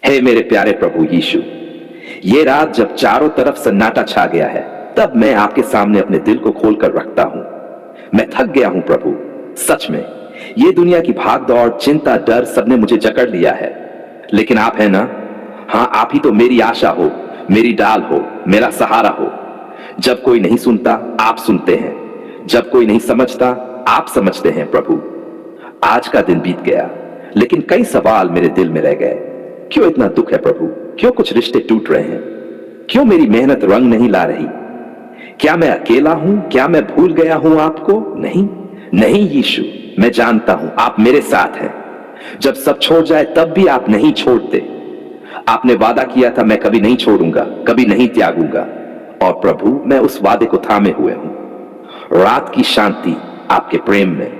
हे मेरे प्यारे प्रभु यीशु, ये रात जब चारों तरफ सन्नाटा छा गया है, तब मैं आपके सामने अपने दिल को खोलकर रखता हूं। मैं थक गया हूं प्रभु, सच में। ये दुनिया की भागदौड़, चिंता, डर सबने मुझे जकड़ लिया है, लेकिन आप हैं ना। हाँ, आप ही तो मेरी आशा हो, मेरी डाल हो, मेरा सहारा हो। जब कोई नहीं सुनता, आप सुनते हैं। जब कोई नहीं समझता, आप समझते हैं प्रभु। आज का दिन बीत गया, लेकिन कई सवाल मेरे दिल में रह गए। क्यों इतना दुख है प्रभु? क्यों कुछ रिश्ते टूट रहे हैं? क्यों मेरी मेहनत रंग नहीं ला रही? क्या मैं अकेला हूं? क्या मैं भूल गया हूं आपको? नहीं नहीं यीशु, मैं जानता हूं आप मेरे साथ हैं। जब सब छोड़ जाए तब भी आप नहीं छोड़ते। आपने वादा किया था, मैं कभी नहीं छोड़ूंगा, कभी नहीं त्यागूंगा। और प्रभु, मैं उस वादे को थामे हुए हूं। रात की शांति आपके प्रेम में।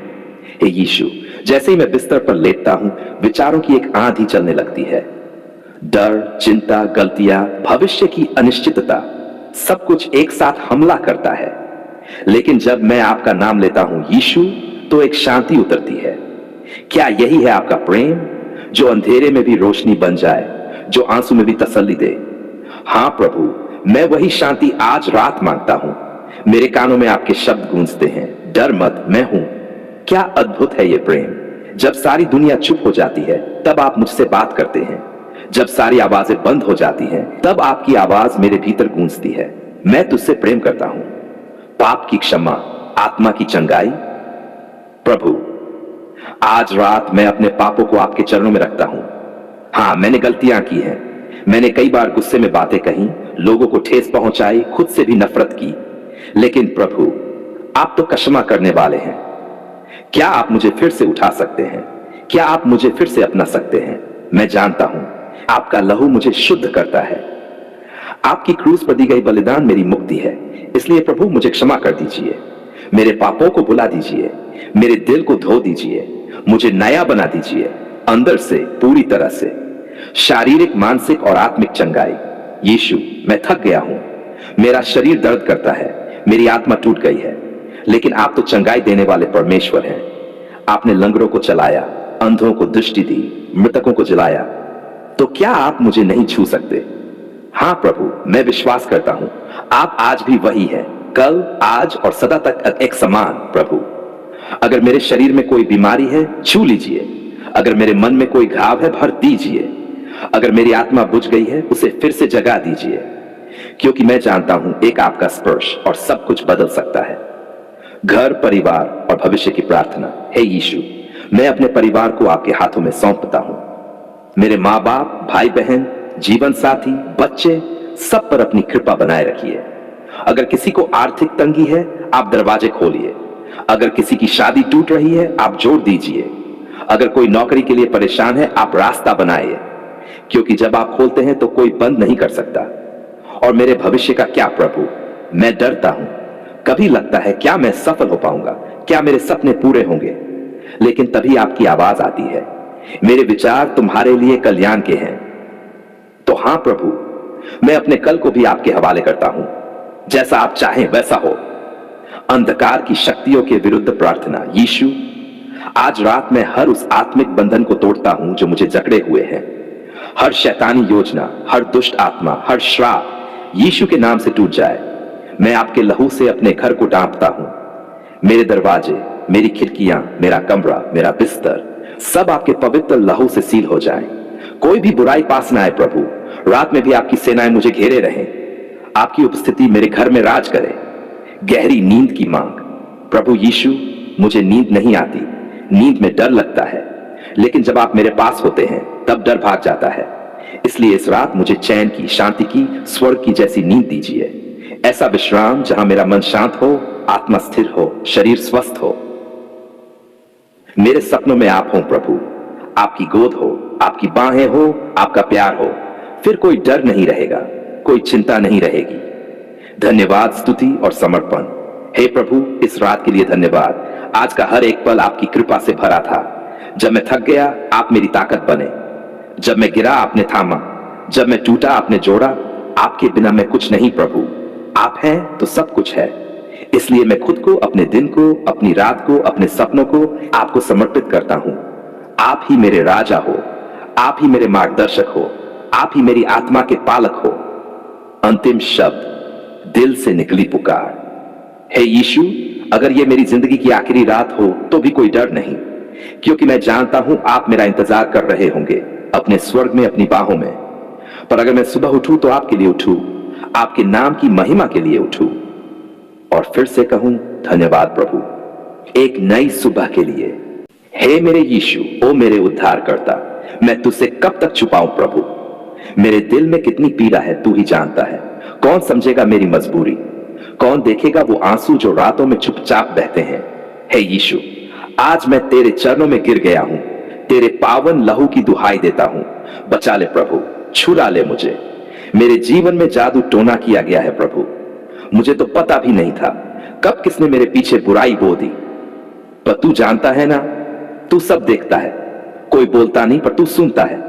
हे यीशु, जैसे ही मैं बिस्तर पर लेटता हूं, विचारों की एक आंधी चलने लगती है। डर, चिंता, गलतियां, भविष्य की अनिश्चितता, सब कुछ एक साथ हमला करता है। लेकिन जब मैं आपका नाम लेता हूं यीशु, तो एक शांति उतरती है। क्या यही है आपका प्रेम, जो अंधेरे में भी रोशनी बन जाए, जो आंसू में भी तसल्ली दे? हां प्रभु, मैं वही शांति आज रात मांगता हूं। मेरे कानों में आपके शब्द गूंजते हैं, डर मत, मैं हूं। क्या अद्भुत है ये प्रेम। जब सारी दुनिया चुप हो जाती है, तब आप मुझसे बात करते हैं। जब सारी आवाजें बंद हो जाती हैं, तब आपकी आवाज मेरे भीतर गूंजती है। मैं तुझसे प्रेम करता हूं। पाप की क्षमा, आत्मा की चंगाई। प्रभु, आज रात मैं अपने पापों को आपके चरणों में रखता हूं। हां, मैंने गलतियां की हैं। मैंने कई बार गुस्से में बातें कही, लोगों को ठेस पहुंचाई, खुद से भी नफरत की। लेकिन प्रभु, आप तो क्षमा करने वाले हैं। क्या आप मुझे फिर से उठा सकते हैं? क्या आप मुझे फिर से अपना सकते हैं? मैं जानता हूं आपका लहू मुझे शुद्ध करता है। आपकी क्रूस पर दी गई बलिदान मेरी मुक्ति है। इसलिए प्रभु, मुझे क्षमा कर दीजिए। मेरे पापों को भुला दीजिए। मेरे दिल को धो दीजिए। मुझे नया बना दीजिए, अंदर से, पूरी तरह से। शारीरिक, मानसिक और आत्मिक चंगाई। यीशु, मैं थक गया हूं। मेरा शरीर दर्द करता है, मेरी आत्मा टूट गई है। लेकिन आप तो चंगाई देने वाले परमेश्वर हैं। आपने लंगड़ों को चलाया, अंधों को दृष्टि दी, मृतकों को जलाया। तो क्या आप मुझे नहीं छू सकते? हां प्रभु, मैं विश्वास करता हूं आप आज भी वही हैं, कल, आज और सदा तक एक समान। प्रभु, अगर मेरे शरीर में कोई बीमारी है, छू लीजिए। अगर मेरे मन में कोई घाव है, भर दीजिए। अगर मेरी आत्मा बुझ गई है, उसे फिर से जगा दीजिए। क्योंकि मैं जानता हूं एक आपका स्पर्श और सब कुछ बदल सकता है। घर, परिवार और भविष्य की प्रार्थना। हे यीशु, मैं अपने परिवार को आपके हाथों में सौंपता हूं। मेरे माँ बाप, भाई बहन, जीवन साथी, बच्चे, सब पर अपनी कृपा बनाए रखिए। अगर किसी को आर्थिक तंगी है, आप दरवाजे खोलिए। अगर किसी की शादी टूट रही है, आप जोड़ दीजिए। अगर कोई नौकरी के लिए परेशान है, आप रास्ता बनाइए। क्योंकि जब आप खोलते हैं तो कोई बंद नहीं कर सकता। और मेरे भविष्य का क्या प्रभु, मैं डरता हूं। कभी लगता है क्या मैं सफल हो पाऊंगा, क्या मेरे सपने पूरे होंगे। लेकिन तभी आपकी आवाज आती है, मेरे विचार तुम्हारे लिए कल्याण के हैं। तो हां प्रभु, मैं अपने कल को भी आपके हवाले करता हूं। जैसा आप चाहें वैसा हो। अंधकार की शक्तियों के विरुद्ध प्रार्थना। यीशु, आज रात मैं हर उस आत्मिक बंधन को तोड़ता हूं जो मुझे जकड़े हुए हैं। हर शैतानी योजना, हर दुष्ट आत्मा, हर श्राप यीशु के नाम से टूट जाए। मैं आपके लहू से अपने घर को ढांपता हूं। मेरे दरवाजे, मेरी खिड़कियां, मेरा कमरा, मेरा बिस्तर, सब आपके पवित्र लहू से सील हो जाएं। कोई भी बुराई पास ना आए प्रभु। रात में भी आपकी सेनाएं मुझे घेरे रहें। आपकी उपस्थिति मेरे घर में राज करे। गहरी नींद की मांग। प्रभु यीशु, मुझे नींद नहीं आती। नींद में डर लगता है, लेकिन जब आप मेरे पास होते हैं तब डर भाग जाता है। इसलिए इस रात मुझे चैन की, शांति की, स्वर्ग की जैसी नींद दीजिए। ऐसा विश्राम जहां मेरा मन शांत हो, आत्मा स्थिर हो, शरीर स्वस्थ हो। मेरे सपनों में आप हो प्रभु। आपकी गोद हो, आपकी बाहें हो, आपका प्यार हो। फिर कोई डर नहीं रहेगा, कोई चिंता नहीं रहेगी। धन्यवाद, स्तुति और समर्पण। हे प्रभु, इस रात के लिए धन्यवाद। आज का हर एक पल आपकी कृपा से भरा था। जब मैं थक गया, आप मेरी ताकत बने। जब मैं गिरा, आपने थामा। जब मैं टूटा, आपने जोड़ा। आपके बिना मैं कुछ नहीं प्रभु। आप हैं तो सब कुछ है। इसलिए मैं खुद को, अपने दिन को, अपनी रात को, अपने सपनों को आपको समर्पित करता हूं। आप ही मेरे राजा हो, आप ही मेरे मार्गदर्शक हो, आप ही मेरी आत्मा के पालक हो। अंतिम शब्द, दिल से निकली पुकार, हे यीशु, अगर ये मेरी जिंदगी की आखिरी रात हो तो भी कोई डर नहीं, क्योंकि मैं जानता हूं आप मेरा इंतजार कर रहे होंगे अपने स्वर्ग में, अपनी बाहों में। पर अगर मैं सुबह उठूं तो आपके लिए उठूं, आपके नाम की महिमा के लिए उठूं और फिर से कहूं धन्यवाद प्रभु, एक नई सुबह के लिए। हे मेरे यीशु, ओ मेरे उद्धारकर्ता, मैं तुझसे कब तक छुपाऊं प्रभु? मेरे दिल में कितनी पीड़ा है तू ही जानता है। कौन समझेगा मेरी मजबूरी? कौन देखेगा वो आंसू जो रातों में चुपचाप बहते हैं? हे यीशु, आज मैं तेरे चरणों में गिर गया हूं, तेरे पावन लहू की दुहाई देता हूं। बचा ले प्रभु, छुड़ा ले मुझे। मेरे जीवन में जादू टोना किया गया है प्रभु, मुझे तो पता भी नहीं था कब किसने मेरे पीछे बुराई बो दी। पर तू जानता है ना, तू सब देखता है। कोई बोलता नहीं पर तू सुनता है।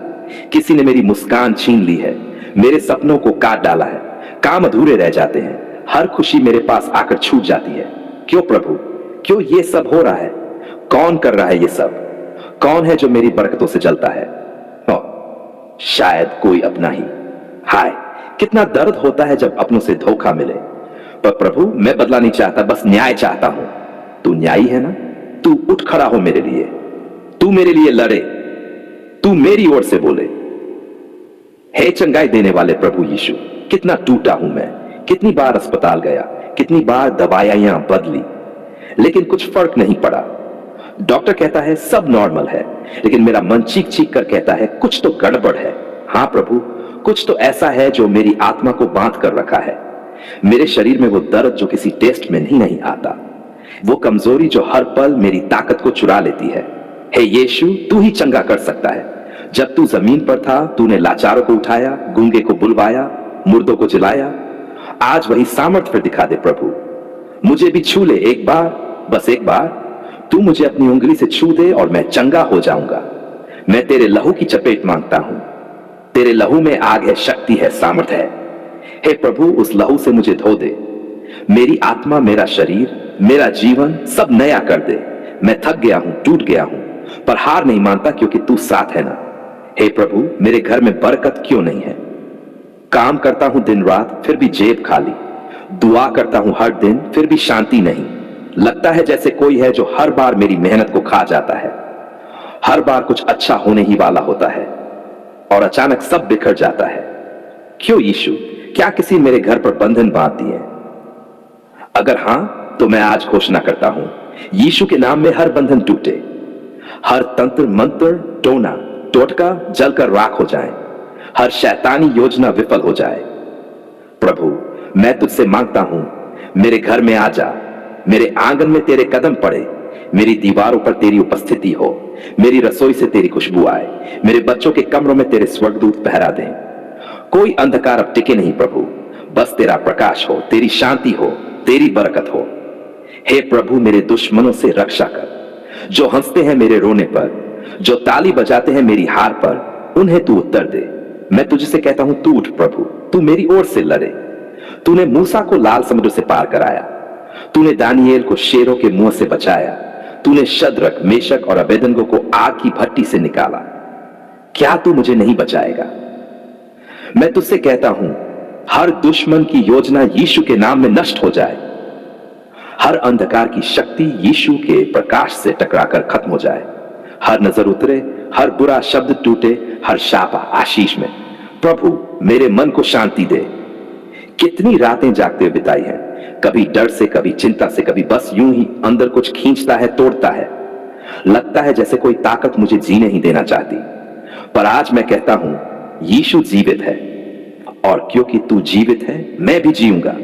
किसी ने मेरी मुस्कान छीन ली है, मेरे सपनों को काट डाला है, काम अधूरे रह जाते हैं, हर खुशी मेरे पास आकर छूट जाती है। क्यों प्रभु, क्यों ये सब हो रहा है? कौन कर रहा है ये सब? कौन है जो मेरी बरकतों से जलता है? शायद कोई अपना ही। हाय, कितना दर्द होता है जब अपनों से धोखा मिले। पर प्रभु, मैं बदला नहीं चाहता, बस न्याय चाहता हूं। तू न्यायी है ना? तू उठ खड़ा हो मेरे लिए, तू मेरे लिए लड़े, तू मेरी ओर से बोले। हे चंगाई देने वाले प्रभु यीशु, कितना टूटा हूं मैं, कितनी बार अस्पताल गया, कितनी बार दवाइयां बदली, लेकिन कुछ फर्क नहीं पड़ा। डॉक्टर कहता है सब नॉर्मल है, लेकिन मेरा मन चीख चीख कर कहता है कुछ तो गड़बड़ है। हां प्रभु, कुछ तो ऐसा है जो मेरी आत्मा को बांध कर रखा है। मेरे शरीर में वो दर्द जो किसी टेस्ट में नहीं आता, वो कमजोरी जो हर पल मेरी ताकत को चुरा लेती है। हे यीशु, तू ही चंगा कर सकता है। जब तू जमीन पर था, तूने लाचारों को उठाया, गूंगे को बुलवाया, मुर्दों को जिलाया। आज वही सामर्थ्य फिर दिखा दे प्रभु, मुझे भी छू ले एक बार, बस एक बार। तू मुझे अपनी उंगली से छू दे और मैं चंगा हो जाऊंगा। मैं तेरे लहू की चपेट मांगता हूं। तेरे लहू में आग है, शक्ति है, सामर्थ है। हे प्रभु, उस लहू से मुझे धो दे। मेरी आत्मा, मेरा शरीर, मेरा जीवन सब नया कर दे। मैं थक गया हूं, टूट गया हूं, पर हार नहीं मानता क्योंकि तू साथ है ना। हे प्रभु, मेरे घर में बरकत क्यों नहीं है? काम करता हूं दिन रात, फिर भी जेब खाली। दुआ करता हूं हर दिन, फिर भी शांति नहीं। लगता है जैसे कोई है जो हर बार मेरी मेहनत को खा जाता है। हर बार कुछ अच्छा होने ही वाला होता है और अचानक सब बिखर जाता है। क्यों यीशु, क्या किसी मेरे घर पर बंधन बांध दिए? अगर हां, तो मैं आज घोषणा करता हूं, यीशु के नाम में हर बंधन टूटे, हर तंत्र मंत्र टोना टोटका जलकर राख हो जाए, हर शैतानी योजना विफल हो जाए। प्रभु, मैं तुझसे मांगता हूं, मेरे घर में आ जा, मेरे आंगन में तेरे कदम पड़े, मेरी दीवारों पर तेरी उपस्थिति हो, मेरी रसोई से तेरी खुशबू आए, मेरे बच्चों के कमरों में तेरे स्वर्गदूत पहरा दें। कोई अंधकार अब टिके नहीं प्रभु, बस तेरा प्रकाश हो, तेरी शांति हो, तेरी बरकत हो। हे प्रभु, मेरे दुश्मनों से रक्षा कर। जो हंसते हैं मेरे रोने पर, जो ताली बजाते हैं मेरी हार पर, उन्हें तू उत्तर दे। मैं तुझसे कहता हूं, तू उठ प्रभु, तू मेरी ओर से लड़े। तूने मूसा को लाल समुद्र से पार कराया, तूने दानियेल को शेरों के मुंह से बचाया, तूने शद्रक, मेशक और अबेदनगो को आग की भट्टी से निकाला। क्या तू मुझे नहीं बचाएगा? मैं तुझसे कहता हूं, हर दुश्मन की योजना यीशु के नाम में नष्ट हो जाए। हर अंधकार की शक्ति यीशु के प्रकाश से टकराकर खत्म हो जाए। हर नजर उतरे, हर बुरा शब्द टूटे, हर शाप आशीष में। प्रभु, मेरे मन को शांति दे। कितनी रातें जागते हुए बिताई हैं, कभी डर से, कभी चिंता से, कभी बस यूं ही अंदर कुछ खींचता है, तोड़ता है। लगता है जैसे कोई ताकत मुझे जीने ही देना चाहती। पर आज मैं कहता हूं, यीशु जीवित है, और क्योंकि तू जीवित है, मैं भी जीऊंगा।